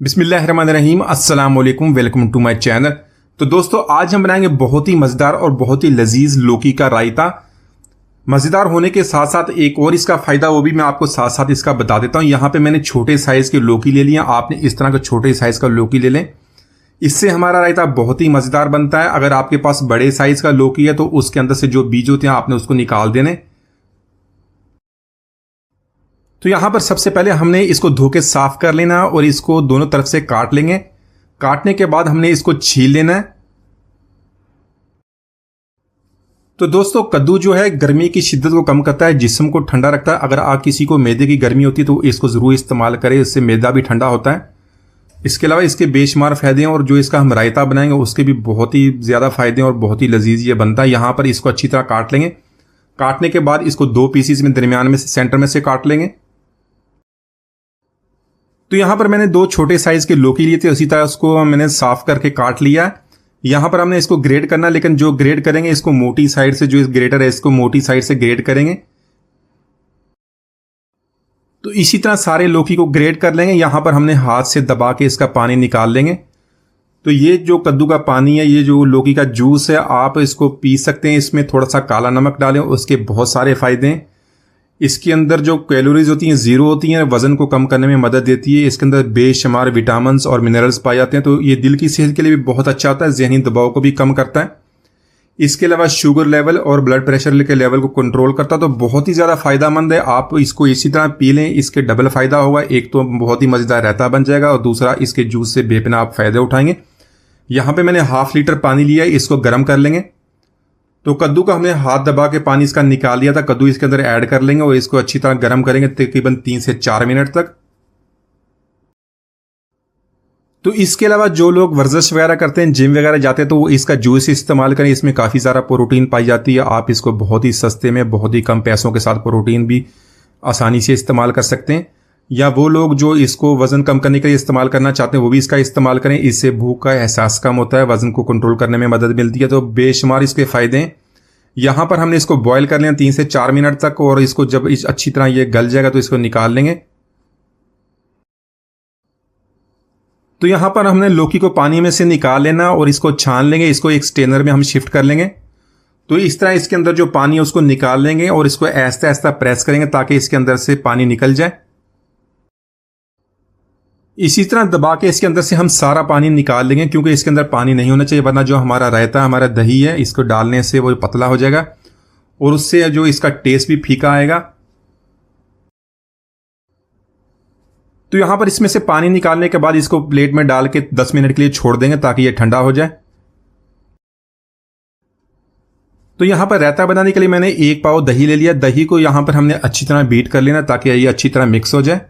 बिस्मिल्लाहिर्रहमानिर्रहीम, अस्सलाम वालेकुम, वेलकम टू माय चैनल। तो दोस्तों, आज हम बनाएंगे बहुत ही मज़ेदार और बहुत ही लजीज लौकी का रायता। मज़ेदार होने के साथ साथ एक और इसका फ़ायदा वो भी मैं आपको साथ साथ इसका बता देता हूँ। यहाँ पे मैंने छोटे साइज़ के लौकी ले लिया, आपने इस तरह का छोटे साइज़ का लौकी ले लें। इससे हमारा रायता बहुत ही मज़ेदार बनता है। अगर आपके पास बड़े साइज़ का लौकी है तो उसके अंदर से जो बीज होते हैं आपने उसको निकाल देने। तो यहां पर सबसे पहले हमने इसको धो के साफ कर लेना और इसको दोनों तरफ से काट लेंगे। काटने के बाद हमने इसको छील लेना है। तो दोस्तों, कद्दू जो है गर्मी की शिद्दत को कम करता है, जिस्म को ठंडा रखता है। अगर आप किसी को मैदे की गर्मी होती है तो इसको जरूर इस्तेमाल करें, इससे मैदा भी ठंडा होता है। इसके अलावा इसके बेशुमार फायदे हैं और जो इसका हम रायता बनाएंगे उसके भी बहुत ही ज्यादा फायदे हैं और बहुत ही लजीज ये बनता है। यहां पर इसको अच्छी तरह काट लेंगे। काटने के बाद इसको दो पीसीस में दरमियान में से सेंटर में से काट लेंगे। तो यहां पर मैंने दो छोटे साइज के लौकी लिए थे, उसी तरह उसको मैंने साफ करके काट लिया है। यहां पर हमने इसको ग्रेड करना, लेकिन जो ग्रेड करेंगे इसको मोटी साइड से, जो इस ग्रेटर है इसको मोटी साइड से ग्रेड करेंगे। तो इसी तरह सारे लौकी को ग्रेड कर लेंगे। यहां पर हमने हाथ से दबा के इसका पानी निकाल लेंगे। तो ये जो कद्दू का पानी है, ये जो लौकी का जूस है, आप इसको पी सकते हैं। इसमें थोड़ा सा काला नमक डालें, उसके बहुत सारे फायदे हैं। इसके अंदर जो कैलोरीज होती हैं जीरो होती हैं, वजन को कम करने में मदद देती है। इसके अंदर बेशुमार विटामिन्स और मिनरल्स पाए जाते हैं, तो ये दिल की सेहत के लिए भी बहुत अच्छा होता है, जहनी दबाव को भी कम करता है। इसके अलावा शुगर लेवल और ब्लड प्रेशर के लेवल को कंट्रोल करता है, तो बहुत ही ज़्यादा फायदेमंद है। आप इसको इसी तरह पी लें, इसके डबल फायदा होगा। एक तो बहुत ही मज़ेदार रायता बन जाएगा और दूसरा इसके जूस से बेपनाह आप फायदे उठाएंगे। यहाँ पे मैंने हाफ लीटर पानी लिया है, इसको गर्म कर लेंगे। तो कद्दू का हमने हाथ दबा के पानी इसका निकाल लिया था, कद्दू इसके अंदर ऐड कर लेंगे और इसको अच्छी तरह गर्म करेंगे तकरीबन 3 से 4 मिनट तक। तो इसके अलावा जो लोग वर्जिश वगैरह करते हैं, जिम वगैरह जाते हैं, तो वो इसका जूस इस्तेमाल करें। इसमें काफ़ी सारा प्रोटीन पाई जाती है। आप इसको बहुत ही सस्ते में, बहुत ही कम पैसों के साथ प्रोटीन भी आसानी से इस्तेमाल कर सकते हैं। या वो लोग जो इसको वजन कम करने के लिए इस्तेमाल करना चाहते हैं वो भी इसका इस्तेमाल करें। इससे भूख का एहसास कम होता है, वजन को कंट्रोल करने में मदद मिलती है। तो बेशुमार इसके फायदे हैं। यहाँ पर हमने इसको बॉयल कर लिया 3 से 4 मिनट तक, और इसको जब अच्छी तरह ये गल जाएगा तो इसको निकाल लेंगे। तो यहाँ पर हमने लौकी को पानी में से निकाल लेना और इसको छान लेंगे। इसको एक स्ट्रेनर में हम शिफ्ट कर लेंगे। तो इस तरह इसके अंदर जो पानी है उसको निकाल लेंगे और इसको ऐसा ऐसा प्रेस करेंगे ताकि इसके अंदर से पानी निकल जाए। इसी तरह दबा के इसके अंदर से हम सारा पानी निकाल लेंगे, क्योंकि इसके अंदर पानी नहीं होना चाहिए, वरना जो हमारा रायता, हमारा दही है, इसको डालने से वो पतला हो जाएगा और उससे जो इसका टेस्ट भी फीका आएगा। तो यहां पर इसमें से पानी निकालने के बाद इसको प्लेट में डाल के 10 मिनट के लिए छोड़ देंगे ताकि ये ठंडा हो जाए। तो यहां पर रायता बनाने के लिए मैंने 1 पाव दही ले लिया। दही को यहां पर हमने अच्छी तरह बीट कर लेना ताकि ये अच्छी तरह मिक्स हो जाए।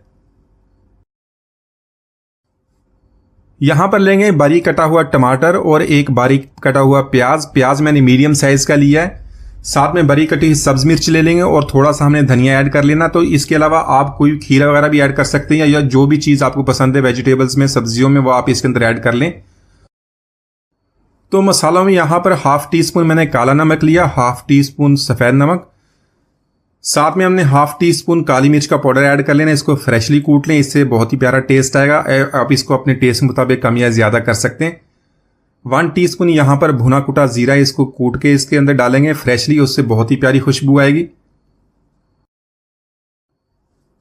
यहां पर लेंगे बारीक कटा हुआ टमाटर और एक बारीक कटा हुआ प्याज। प्याज मैंने मीडियम साइज का लिया है। साथ में बारीक कटी सब्ज मिर्च ले लेंगे और थोड़ा सा हमने धनिया ऐड कर लेना। तो इसके अलावा आप कोई खीरा वगैरह भी ऐड कर सकते हैं, या जो भी चीज़ आपको पसंद है वेजिटेबल्स में, सब्जियों में, वो आप इसके अंदर ऐड कर लें। तो मसालों में यहाँ पर ½ टी स्पून मैंने काला नमक लिया, ½ टी स्पून सफ़ेद नमक, साथ में हमने ½ टी स्पून काली मिर्च का पाउडर ऐड कर लेना। इसको फ्रेशली कूट लें, इससे बहुत ही प्यारा टेस्ट आएगा। आप इसको अपने टेस्ट के मुताबिक कम या ज़्यादा कर सकते हैं। 1 टीस्पून यहाँ पर भुना कुटा जीरा, इसको कूट के इसके अंदर डालेंगे फ्रेशली, उससे बहुत ही प्यारी खुशबू आएगी।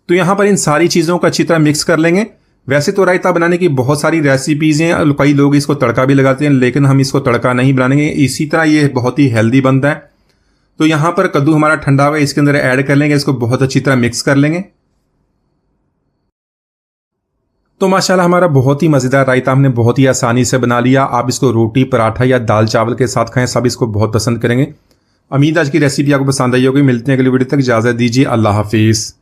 तो यहाँ पर इन सारी चीज़ों को अच्छी तरह मिक्स कर लेंगे। वैसे तो रायता बनाने की बहुत सारी रेसिपीज़ हैं, कई लोग इसको तड़का भी लगाते हैं, लेकिन हम इसको तड़का नहीं बनाएंगे। इसी तरह ये बहुत ही हेल्दी बनता है। तो यहाँ पर कद्दू हमारा ठंडा हुआ, इसके अंदर ऐड कर लेंगे, इसको बहुत अच्छी तरह मिक्स कर लेंगे। तो माशाल्लाह हमारा बहुत ही मज़ेदार रायता हमने बहुत ही आसानी से बना लिया। आप इसको रोटी, पराठा या दाल चावल के साथ खाएं, सब इसको बहुत पसंद करेंगे। उम्मीद आज की रेसिपी आपको पसंद आई होगी। मिलते हैं अगली वीडियो तक, इजाज़त दीजिए, अल्लाह हाफिज़।